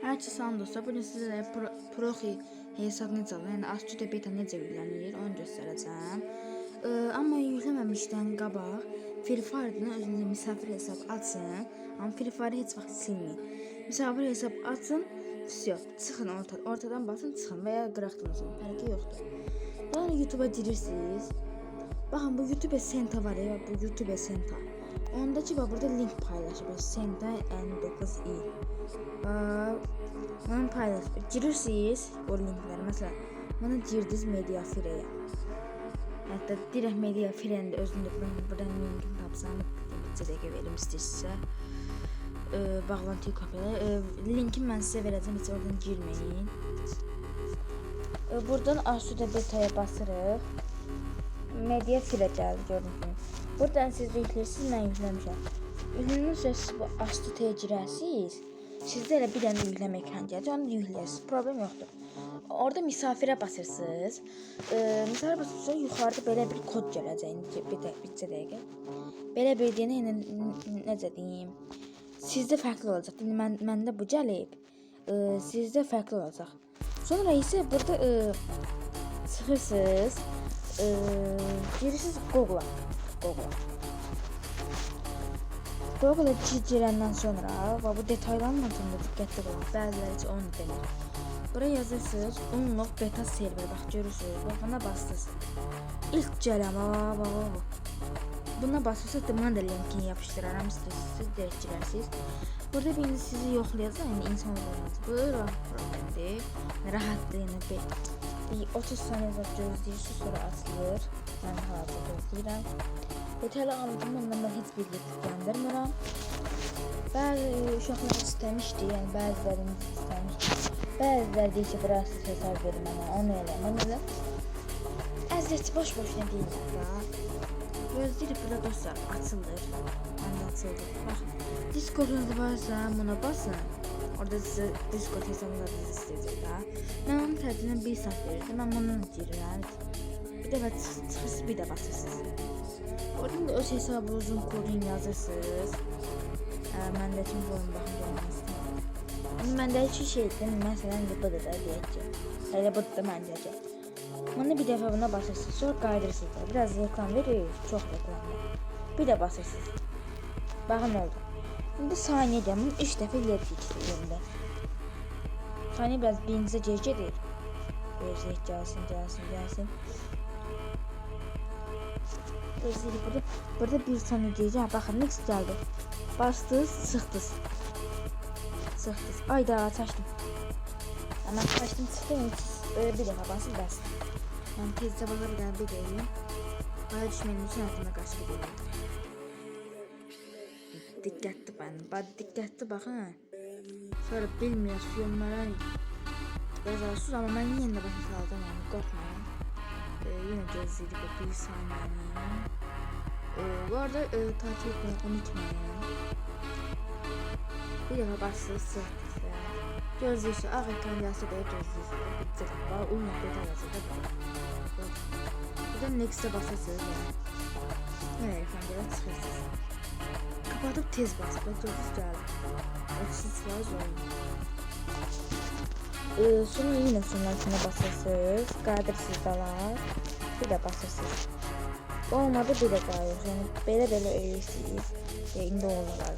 Herkese salam dostlar. Bugün sizlere Proxy hesab necə alınır, yəni Astudio beta necə yüklənir, onu göstərəcəm. Amma yükləməmişdən qabaq Free Fire-dan özünüzə misafir hesab açın. Amma Free Fire-ı heç vaxt silməyin. Misafir hesab açın, çıxın ortadan basın, çıxın və ya qıraqdan olsun, fərqi yoxdur. Sonra YouTube-a girirsiniz. Baxın, bu YouTube Senta var ya, bu YouTube Senta. Ondakı var, burada link paylaşır. Senta N9i. Bunu paylaşır. Girirsiniz o linklərə. Məsələn, bunu girdiniz Mediafire-yə. Hətta direkt Mediafire-nin də özündə buradan linkin tapsanı bir dəqiqə verim istəyirsinizsə. Bağlantıyı kopyala. Linki mən sizə verəcəm, heç oradan girməyin. Buradan Astudio beta'ya basırıq. Mediafire gəldi, gördüyünüz kimi. Buradan siz yükləyirsiniz, mən yükləmişəm. Yükləyindən sonra siz bu Astudio'ya girərsiniz. Sizdə elə bir dənə yükleme ekranı gələcək, onu yükləyirsiniz, problem yoxdur. Orada misafirə basırsınız. Misafirə basırsınız, yuxarıda belə bir kod gələcək, bir dəqiqə. Belə bir deyənə, necə deyim, sizdə fərqli olacaq. Məndə bu gəlib, sizdə fərqli olacaq. Sonra isə burada çıxırsınız, girirsiniz Google'a. Google'a girəndən sonra bu detayların altında diqqətli olun. Bəziləri heç onu demir. Buraya yazırsınız Unlock beta server. Bax görürsünüz. Bax buna bastınız. İlk gələm. Buna basırsanız da buna da linkini yapışdıraram. Siz direkt girərsiniz. Burada birinci sizi yoxlayacaq. Yəni insan olmaz. Bu problemdir. Rahatdır. Yəni 30 saniyə gözləyirsiniz, sonra açılır. Mən hazır gözləyirəm. Detaylı anlatımından ben heç bir göndərmirəm. Bəzi uşaqlar istəmişdi, yəni bəzilərimiz istəmişdi. Bəziləri deyir ki, burası hesab verin mənə, onu elə. Əziyyət boş-boşuna deyirlər da. Gözləyirib burada dostlar, açılır. Məndə açıldı. Bax, Discord'unuz varsa buna basın. Orada sizə Discord hesabınızı istəyəcək da. Mən onun tərcihindən 1 saat verirdim, mən bundan girirəm. Bir də çıxırsınız, bir də basırsınız. Oradan da öz hesabınızın kodunu yazırsınız. Məndə üçün qoyun baxın görməsiniz. Məndə iki şeydir. Məsələn, budur da deyək ki. Elə budur da məndə ki. Bunu bir dəfə buna basırsınız. Sonra qaydırırsınız. Biraz reklam verir. Çox reklam verir. Bir də basırsınız. Baxın oldu. İndi saniyə deyəm. Bunu 3 dəfə elədik yerində. Saniyə biraz birincə gedir. Gözləyək gəlsin. Burada bir saniye diyeceğim. Bakın next geldi. Bastınız, sıktınız. Ayda açtım. Ama açtım çıktım. Böyle bir defa bastım. Ben tezde bana bir daha bir deyim. Bana düşmenin için altına karşı bir deyim. Dikkatli bakın. Sonra bilmiyoruz filmlara yazarsınız ama ben yine de bakın aldım yani korkmayın. Yine gözledik o bir saniye. Bu arada takip etmeyi unutmayın. Bir defa bastınız gözlüyorsa ağ ekran gelse de gözlüyorsa bitecek. Bana uyumak beta yazıyor da böyle. Buradan next'e basırsınız yani. Yine ekran gelen çıkırsınız. Kapatıp tez bas. Bak gözlüğü geldi. 30% oyun. Sonra yine sonrasına basırsınız. Qadırsınız dalar. Bir de basırsınız. Olmadı bir de qayır. Yəni belə eləyirsiniz. İndi olurlar.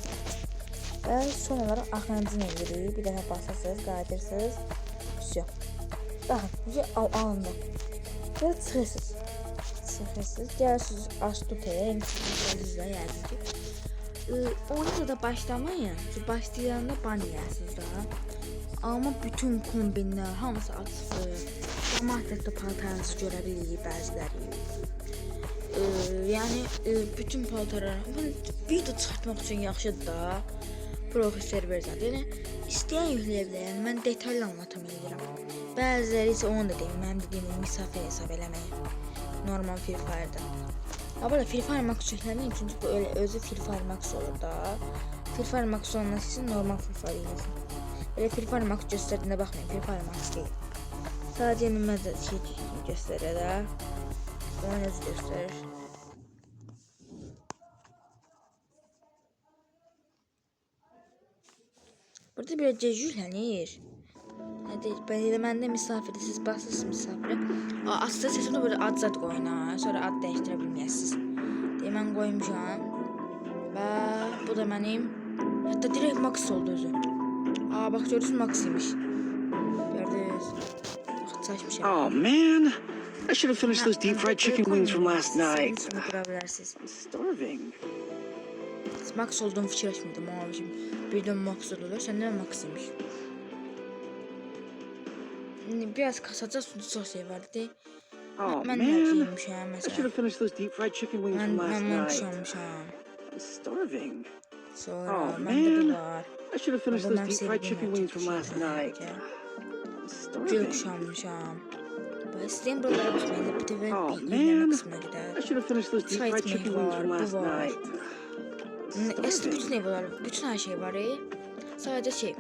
Və son olaraq axıncını edirik. Bir dəfə basırsınız, qayıdırsınız. Vəsiyo. Baxın, alındı. Və çıxırsınız. Gəlirsiniz Astudio'ya. Sizlə yəqin ki. Onu da başlamayın. Başlayanda ban yersiniz daha. Amma bütün kombinlər hamısı açılır. Mahətdə paltarınızı görə bilirik bəziləri. Yani bütün paltarlar video çıxartmaq üçün yaxşıdır da. Proxy server zaten. Yəni istəyən yükləyə bilər. Yəni mən detallı anlatım edirəm. Bəziləri isə onu da deyim. Mənim dediyim misafir hesab eləməyin. Normal Free Fire'da. Amma Free Fire Max yükləməyin çünki bu öyle özü Free Fire Max olur da. Free Fire Max olması üçün normal Free Fire eləsin. Elə Free Fire Max göstərdiyinə baxmayın. Free Fire Max deyil. Sadəcə məzə şey göstərir də. Onu özü göstərir. Burada biraz cəcüllənir. Hadi ben elemende misafiri, siz basırsınız misafiri. Aslında sesini böyle ad zat koyun ha. Sonra ad değiştirə bilməyəsiniz. Deyə mən qoymuşam. Və bu da mənim. Hətta direkt Max oldu özü. Bak görürsünüz Max imiş. Gördünüz. Bak saçmışam. Oh man, I should have finished those deep fried chicken wings from last night. Sizin qura bilərsiniz. I'm starving. Max olduğumu fikirləşmirdim abicim. Birdən Max oldu. Səndən Max imiş. Biraz kasacaq çox şey vardı. Oh Mən man, yemişəm I should məsələn. have finished those deep fried chicken wings from last Mən night. yaşamışam. I'm starving. Sonra Oh məndə bu man, var. I should have finished Baba, those mən deep fried sevdiyim chicken wings from last night. I'm starving. Gökşanmışam. Bax istəyirəm buralara baxmayın. Bu dəfə Oh bir man, iğnə qismına I gedər. should have finished those deep Çay fried içmək chicken wings var, from bu last var. night. Əslində bütün ne var? Bütün her şey var. Sadəcə şey.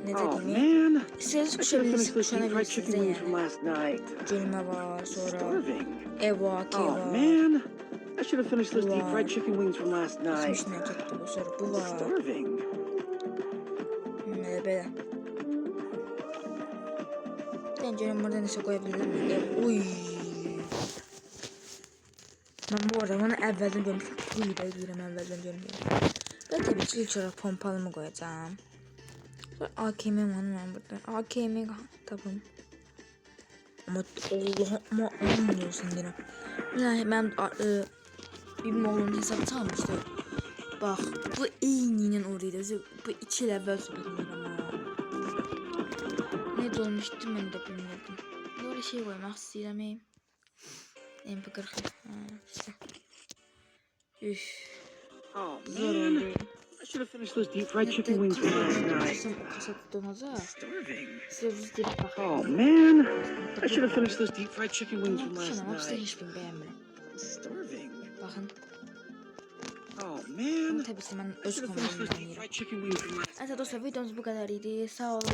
Ne Oh dediyimi? man, İstəyirsiniz I should have finished those deep fried kuşanabilirsiniz chicken də wings from yəni. last night. Gölmə var, sonra Starving. ev var, key Oh var. man, I should have finished those deep Wow. fried chicken wings from last night. Geçmişdən getdi bu, sonra bu var. Starving. Belə. Ben görüm burada nəsə qoya bilərəm. Uy. Ben bu arada bunu əvvəldən görmüşüm. Uy da deyirəm əvvəldən görmüşüm. Ben tabii ki ilk olarak pompalımı koyacağım. Sonra AKM var mən burada. AKM tapım. Ama Allah'ım aman olsun deyirəm. Yani ben bir oğlum hesap çalmışdı. Bak bu eyniyle oradaydı. Bu 2 il əvvəl söhbət edirəm ha. Ne dolmuştu ben de bilmirdim. Böyle şey koymak istəyirəm. MP40. İşte. Üf. Oh Zor man, oldu. I should have finished those deep fried chicken wings from last night. Kasat donacaq. Starving. Siz direkt baxın. Oh man, I should have finished those deep fried chicken wings from last Şuna hepsi night. heç bir bəyənmirəm. Starving. Baxın. Oh Ama man, tabii ki mən I öz should have finished those kombinimdən deep yiyirəm. fried chicken wings from last Neyse dostlar videomuz bu kadar idi. Sağ olun.